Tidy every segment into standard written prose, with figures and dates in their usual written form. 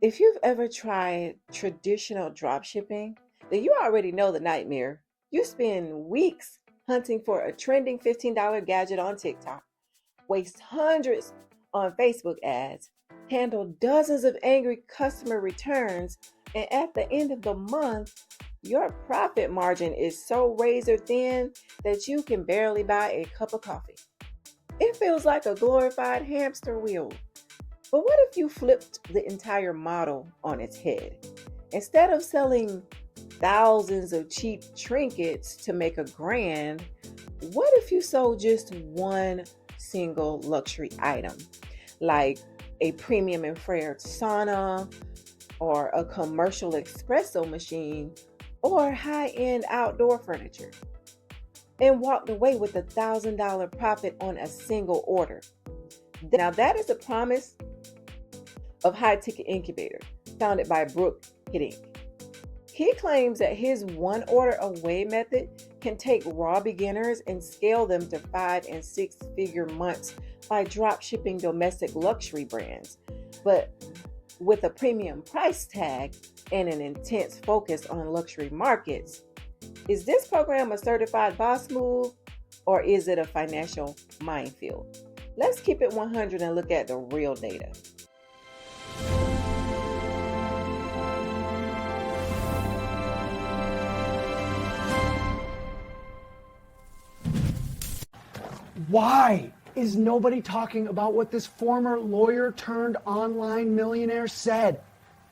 If you've ever tried traditional dropshipping, then you already know the nightmare. You spend weeks hunting for a trending $15 gadget on TikTok, waste hundreds on Facebook ads, handle dozens of angry customer returns, and at the end of the month, your profit margin is so razor thin that you can barely buy a cup of coffee. It feels like a glorified hamster wheel. But what if you flipped the entire model on its head? Instead of selling thousands of cheap trinkets to make a grand, what if you sold just one single luxury item, like a premium infrared sauna, or a commercial espresso machine, or high-end outdoor furniture, and walked away with $1,000 profit on a single order? Now that is a promise of High Ticket Incubator, founded by Brook Hiddink. He claims that his one order away method can take raw beginners and scale them to 5 and 6 figure months by drop shipping domestic luxury brands, but with a premium price tag and an intense focus on luxury markets. Is this program a certified boss move, or is it a financial minefield? Let's keep it 100 and look at the real data. Why is nobody talking about what this former lawyer turned online millionaire said?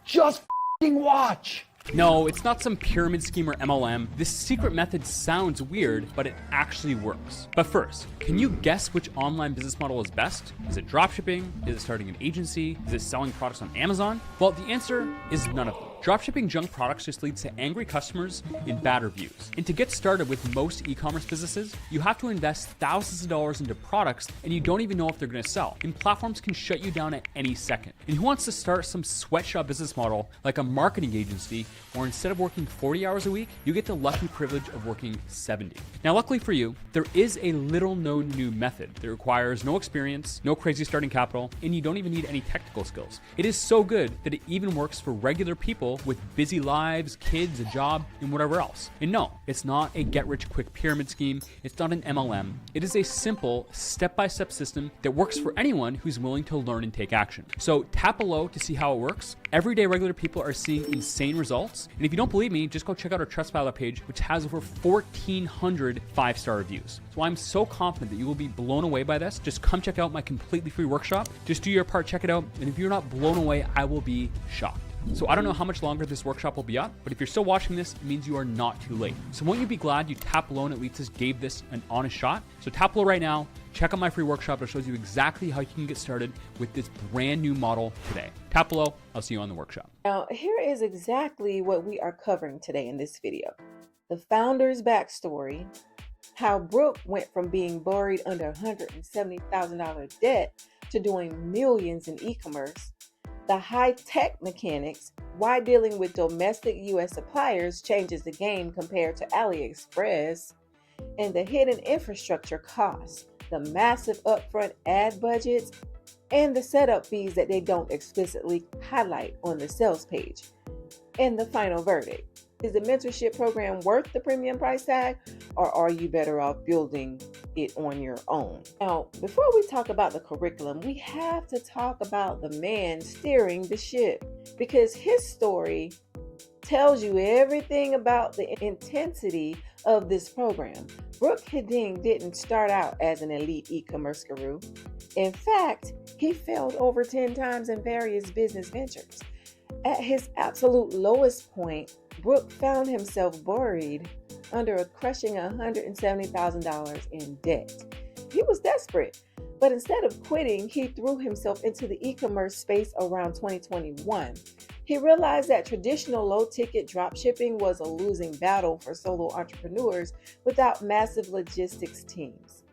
Just f***ing watch. No, it's not some pyramid scheme or MLM. This secret method sounds weird, but it actually works. But first, can you guess which online business model is best? Is it dropshipping? Is it starting an agency? Is it selling products on Amazon? Well, the answer is none of them. Dropshipping junk products just leads to angry customers and bad reviews. And to get started with most e-commerce businesses, you have to invest thousands of dollars into products and you don't even know if they're gonna sell. And platforms can shut you down at any second. And who wants to start some sweatshop business model like a marketing agency, where instead of working 40 hours a week, you get the lucky privilege of working 70. Now, luckily for you, there is a little known new method that requires no experience, no crazy starting capital, and you don't even need any technical skills. It is so good that it even works for regular people with busy lives, kids, a job, and whatever else. And no, it's not a get-rich-quick pyramid scheme. It's not an MLM. It is a simple, step-by-step system that works for anyone who's willing to learn and take action. So tap below to see how it works. Everyday regular people are seeing insane results. And if you don't believe me, just go check out our Trustpilot page, which has over 1,400 five-star reviews. So I'm so confident that you will be blown away by this. Just come check out my completely free workshop. Just do your part, check it out. And if you're not blown away, I will be shocked. So I don't know how much longer this workshop will be up, but if you're still watching this, it means you are not too late. So won't you be glad you tapped below and at least just gave this an honest shot? So tap below right now, check out my free workshop. It shows you exactly how you can get started with this brand new model today. Tap below, I'll see you on the workshop. Now, here is exactly what we are covering today in this video. The founder's backstory, how Brook went from being buried under $170,000 debt to doing millions in e-commerce, the high-tech mechanics, why dealing with domestic U.S. suppliers changes the game compared to AliExpress, and the hidden infrastructure costs, the massive upfront ad budgets, and the setup fees that they don't explicitly highlight on the sales page. And the final verdict. Is the mentorship program worth the premium price tag, or are you better off building it on your own? Now, before we talk about the curriculum, we have to talk about the man steering the ship, because his story tells you everything about the intensity of this program. Brook Hiddink didn't start out as an elite e-commerce guru. In fact, he failed over 10 times in various business ventures. At his absolute lowest point, Brook found himself buried under a crushing $170,000 in debt. He was desperate, but instead of quitting, he threw himself into the e-commerce space around 2021. He realized that traditional low-ticket dropshipping was a losing battle for solo entrepreneurs without massive logistics teams.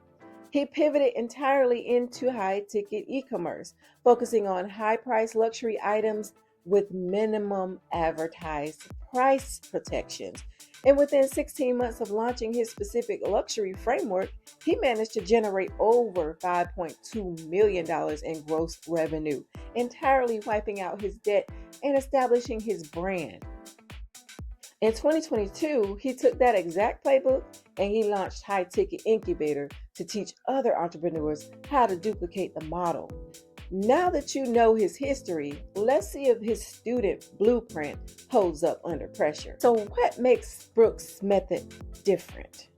He pivoted entirely into high-ticket e-commerce, focusing on high-priced luxury items, with minimum advertised price protections. And within 16 months of launching his specific luxury framework, he managed to generate over $5.2 million in gross revenue, entirely wiping out his debt and establishing his brand. In 2022, he took that exact playbook and he launched High Ticket Incubator to teach other entrepreneurs how to duplicate the model. Now that you know his history, let's see if his student blueprint holds up under pressure. So what makes Brook's method different?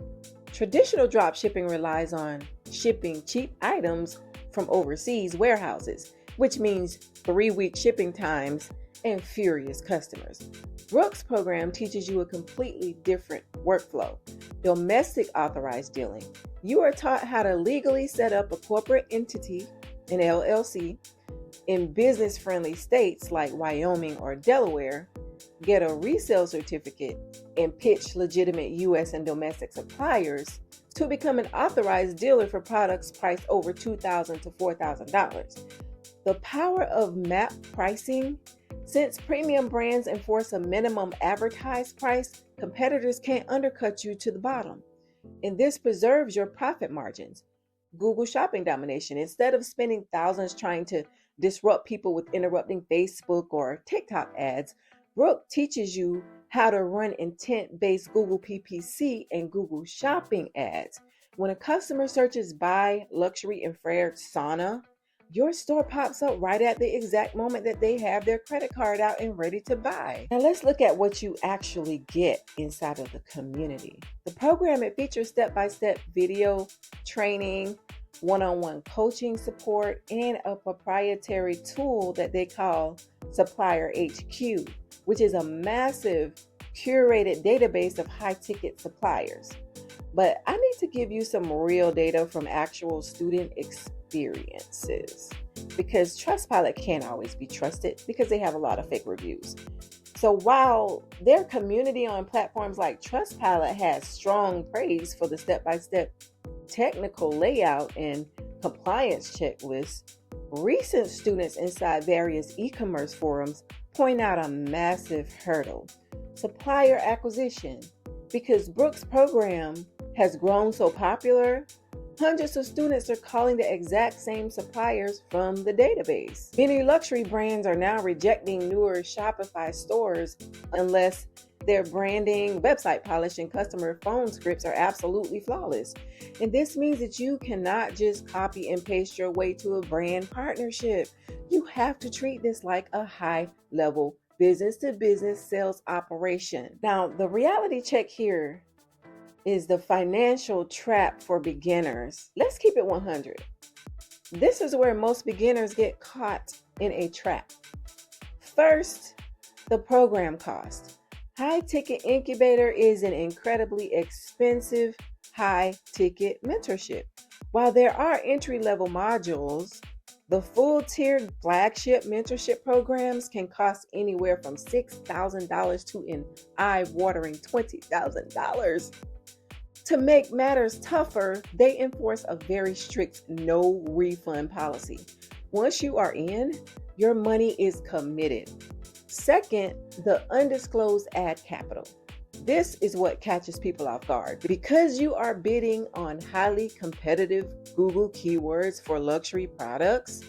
Traditional dropshipping relies on shipping cheap items from overseas warehouses, which means 3-week shipping times and furious customers. Brook's program teaches you a completely different workflow. Domestic authorized dealing. You are taught how to legally set up a corporate entity, an LLC, in business-friendly states like Wyoming or Delaware, get a resale certificate, and pitch legitimate U.S. and domestic suppliers to become an authorized dealer for products priced over $2,000 to $4,000. The power of map pricing. Since premium brands enforce a minimum advertised price, competitors can't undercut you to the bottom. And this preserves your profit margins. Google shopping domination. Instead of spending thousands trying to disrupt people with interrupting Facebook or TikTok ads, Brook teaches you how to run intent-based Google PPC and Google shopping ads. When a customer searches buy luxury infrared sauna, your store pops up right at the exact moment that they have their credit card out and ready to buy. Now let's look at what you actually get inside of the community. The program, it features step-by-step video training, one-on-one coaching support, and a proprietary tool that they call Supplier HQ, which is a massive curated database of high-ticket suppliers. But I need to give you some real data from actual student experiences, because Trustpilot can't always be trusted because they have a lot of fake reviews. So while their community on platforms like Trustpilot has strong praise for the step-by-step technical layout and compliance checklists, recent students inside various e-commerce forums point out a massive hurdle: supplier acquisition. Because Brook's program has grown so popular, hundreds of students are calling the exact same suppliers from the database. Many luxury brands are now rejecting newer Shopify stores unless their branding, website polish, and customer phone scripts are absolutely flawless. And this means that you cannot just copy and paste your way to a brand partnership. You have to treat this like a high-level business-to-business sales operation. Now, the reality check here is the financial trap for beginners. Let's keep it 100. This is where most beginners get caught in a trap. First, the program cost. High Ticket Incubator is an incredibly expensive high-ticket mentorship. While there are entry-level modules, the full-tiered flagship mentorship programs can cost anywhere from $6,000 to an eye-watering $20,000. To make matters tougher, they enforce a very strict no refund policy. Once you are in, your money is committed. Second, the undisclosed ad capital. This is what catches people off guard. Because you are bidding on highly competitive Google keywords for luxury products,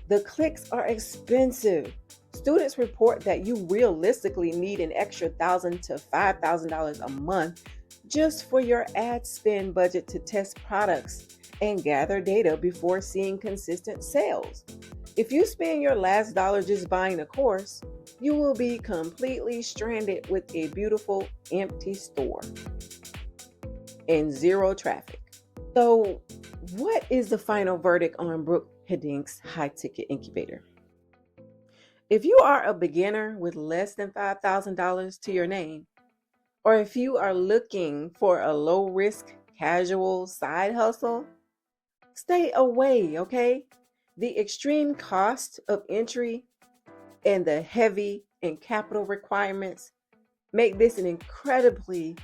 the clicks are expensive. Students report that you realistically need an extra $1,000 to $5,000 a month just for your ad spend budget to test products and gather data before seeing consistent sales. If you spend your last dollar just buying a course, you will be completely stranded with a beautiful empty store and zero traffic. So, what is the final verdict on Brook Hiddink's High Ticket Incubator? If you are a beginner with less than $5,000 to your name, or if you are looking for a low-risk, casual side hustle, stay away, okay? The extreme cost of entry and the heavy and capital requirements make this an incredibly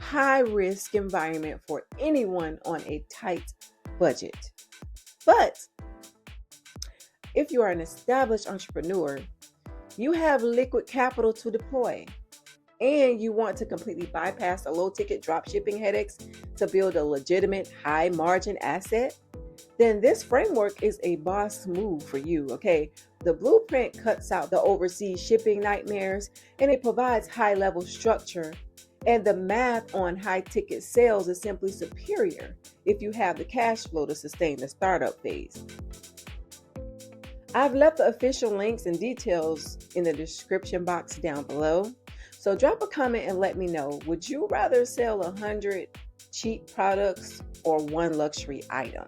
high-risk environment for anyone on a tight budget. But if you are an established entrepreneur, You have liquid capital to deploy, and you want to completely bypass the low ticket dropshipping headaches to build a legitimate high margin asset, then this framework is a boss move for you, okay? The blueprint cuts out the overseas shipping nightmares, and it provides high level structure. And the math on high ticket sales is simply superior if you have the cash flow to sustain the startup phase. I've left the official links and details in the description box down below. So drop a comment and let me know, would you rather sell 100 cheap products or one luxury item?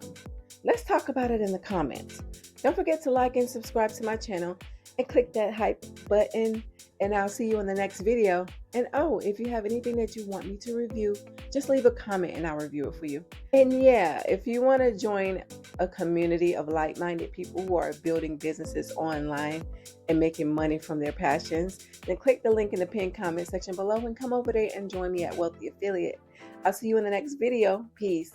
Let's talk about it in the comments. Don't forget to like and subscribe to my channel and click that hype button, and I'll see you in the next video. And oh, if you have anything that you want me to review, just leave a comment and I'll review it for you. And yeah, if you want to join a community of like-minded people who are building businesses online and making money from their passions, then click the link in the pinned comment section below and come over there and join me at Wealthy Affiliate. I'll see you in the next video. Peace.